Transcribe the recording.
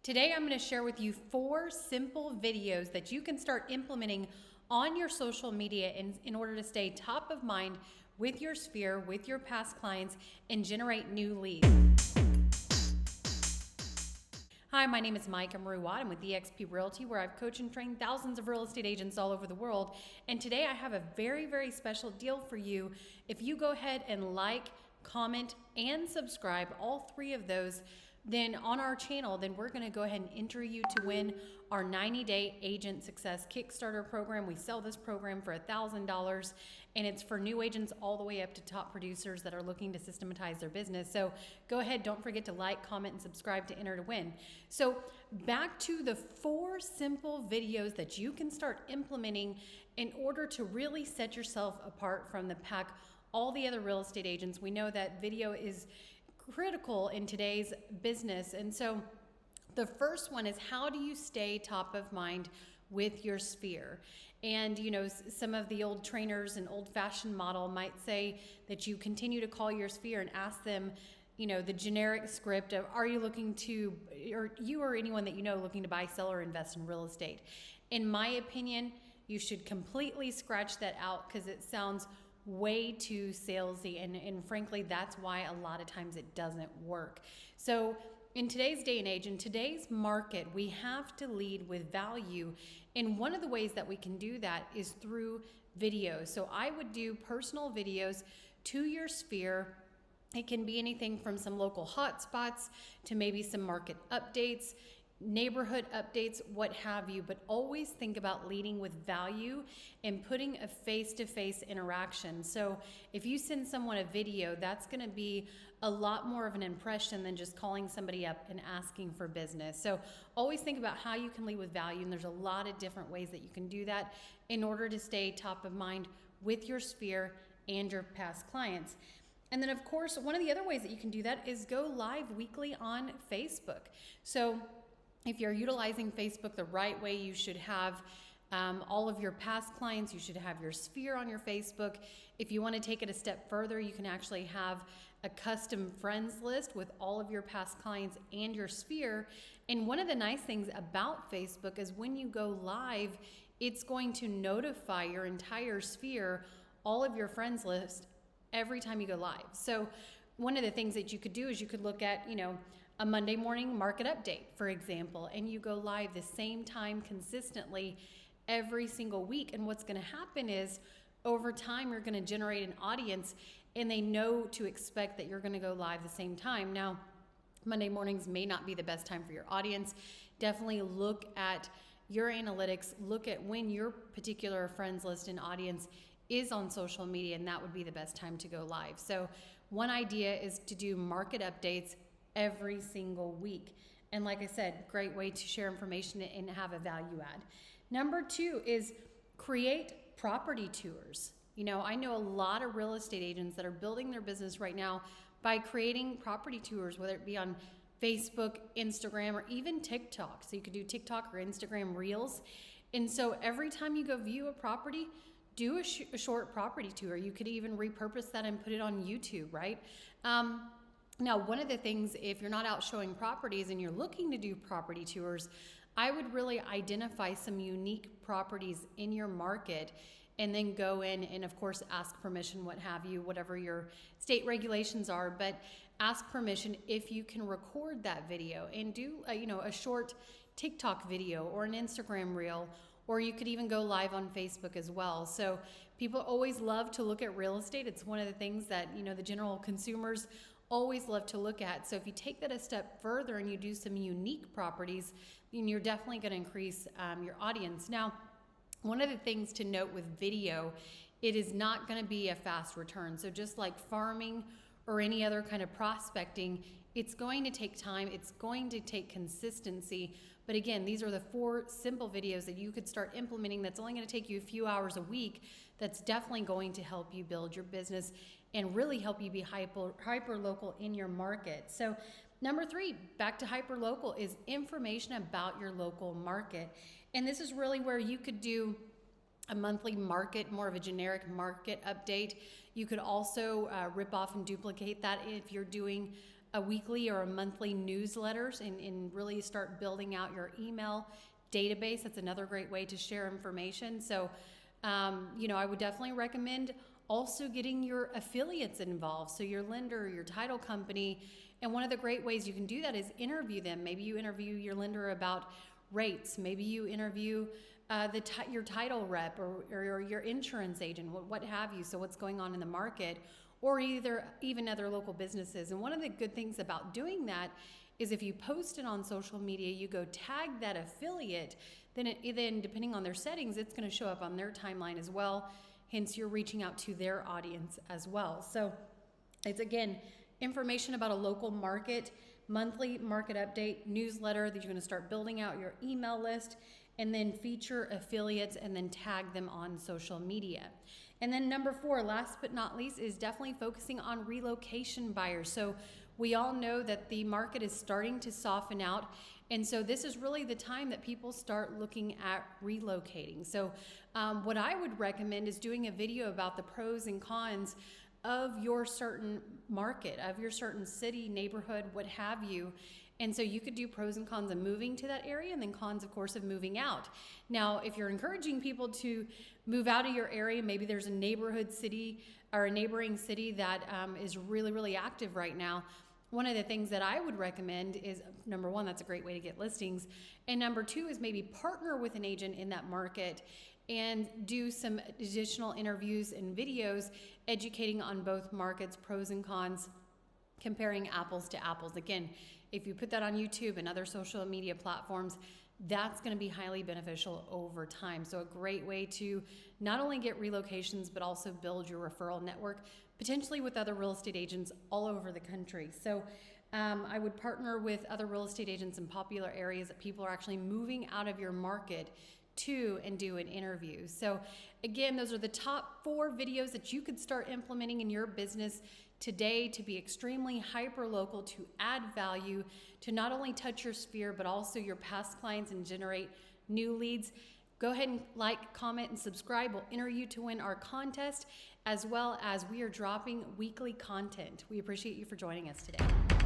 Today, I'm going to share with you 4 simple videos that you can start implementing on your social media in order to stay top of mind with your sphere, with your past clients, and generate new leads. Hi, my name is Micah Marie Watt. I'm with eXp Realty, where I've coached and trained thousands of real estate agents all over the world. And today I have a very, very special deal for you. If you go ahead and like, comment, and subscribe, all 3 of those, then on our channel, then we're going to go ahead and enter you to win our 90-day Agent Success Kickstarter program. We sell this program for $1,000, and it's for new agents all the way up to top producers that are looking to systematize their business. So go ahead, don't forget to like, comment, and subscribe to enter to win. So back to the 4 simple videos that you can start implementing in order to really set yourself apart from the pack. All the other real estate agents, we know that video is critical in today's business. And so the first one is, how do you stay top of mind with your sphere? And you know, some of the old trainers and old-fashioned model might say that you continue to call your sphere and ask them, you know, the generic script of, are you looking to, or you or anyone that you know looking to buy, sell, or invest in real estate? In my opinion, you should completely scratch that out because it sounds way too salesy, and frankly, that's why a lot of times it doesn't work. So in today's day and age, in today's market, we have to lead with value, and one of the ways that we can do that is through video. So I would do personal videos to your sphere. It can be anything from some local hotspots to maybe some market updates, neighborhood updates, what have you, but always think about leading with value and putting a face-to-face interaction. So if you send someone a video, that's going to be a lot more of an impression than just calling somebody up and asking for business. So always think about how you can lead with value, and there's a lot of different ways that you can do that in order to stay top of mind with your sphere and your past clients. And then of course, one of the other ways that you can do that is go live weekly on Facebook. So if you're utilizing Facebook the right way, you should have all of your past clients, you should have your sphere on your Facebook. If you want to take it a step further, you can actually have a custom friends list with all of your past clients and your sphere. And one of the nice things about Facebook is when you go live, it's going to notify your entire sphere, all of your friends list, every time you go live. So one of the things that you could do is you could look at, you know, a Monday morning market update, for example, and you go live the same time consistently every single week. And what's going to happen is over time, you're going to generate an audience, and they know to expect that you're going to go live the same time. Now, Monday mornings may not be the best time for your audience. Definitely look at your analytics, look at when your particular friends list and audience is on social media, and that would be the best time to go live. So one idea is to do market updates every single week. And like I said, great way to share information and have a value add. Number 2 is create property tours. You know, I know a lot of real estate agents that are building their business right now by creating property tours, whether it be on Facebook, Instagram, or even TikTok. So you could do TikTok or Instagram Reels. And so every time you go view a property, do a short property tour. You could even repurpose that and put it on YouTube, right? Now, one of the things, if you're not out showing properties and you're looking to do property tours, I would really identify some unique properties in your market and then go in and, of course, ask permission, what have you, whatever your state regulations are, but ask permission if you can record that video and do a short TikTok video or an Instagram reel, or you could even go live on Facebook as well. So people always love to look at real estate. It's one of the things that, you know, the general consumers always love to look at. So if you take that a step further and you do some unique properties, then you're definitely going to increase your audience. Now, one of the things to note with video, it is not going to be a fast return. So just like farming or any other kind of prospecting, it's going to take time. It's going to take consistency. But again, these are the 4 simple videos that you could start implementing that's only going to take you a few hours a week. That's definitely going to help you build your business and really help you be hyper local in your market. So number 3, back to hyper local, is information about your local market. And this is really where you could do a monthly market, more of a generic market update. You could also rip off and duplicate that if you're doing a weekly or a monthly newsletters and really start building out your email database. That's another great way to share information. So, I would definitely recommend also getting your affiliates involved. So your lender, your title company. And one of the great ways you can do that is interview them. Maybe you interview your lender about rates. Maybe you interview your title rep or your insurance agent, what have you. So what's going on in the market, or even other local businesses. And one of the good things about doing that is if you post it on social media, you go tag that affiliate, then depending on their settings, it's going to show up on their timeline as well. Hence, you're reaching out to their audience as well. So it's, again, information about a local market, monthly market update, newsletter that you're going to start building out your email list, and then feature affiliates and then tag them on social media. And then number 4, last but not least, is definitely focusing on relocation buyers. So we all know that the market is starting to soften out. And so this is really the time that people start looking at relocating. So what I would recommend is doing a video about the pros and cons of your certain market, of your certain city, neighborhood, what have you. And so you could do pros and cons of moving to that area, and then cons, of course, of moving out. Now, if you're encouraging people to move out of your area, maybe there's a neighborhood city or a neighboring city that is really, really active right now. One of the things that I would recommend is, number 1, that's a great way to get listings. And number 2 is maybe partner with an agent in that market and do some additional interviews and videos educating on both markets, pros and cons, comparing apples to apples. Again, if you put that on YouTube and other social media platforms, that's going to be highly beneficial over time. So a great way to not only get relocations, but also build your referral network, potentially with other real estate agents all over the country. So I would partner with other real estate agents in popular areas that people are actually moving out of your market to and do an interview. So again, those are the top 4 videos that you could start implementing in your business today to be extremely hyper local, to add value, to not only touch your sphere, but also your past clients and generate new leads. Go ahead and like, comment, and subscribe. We'll enter you to win our contest, as well as we are dropping weekly content. We appreciate you for joining us today.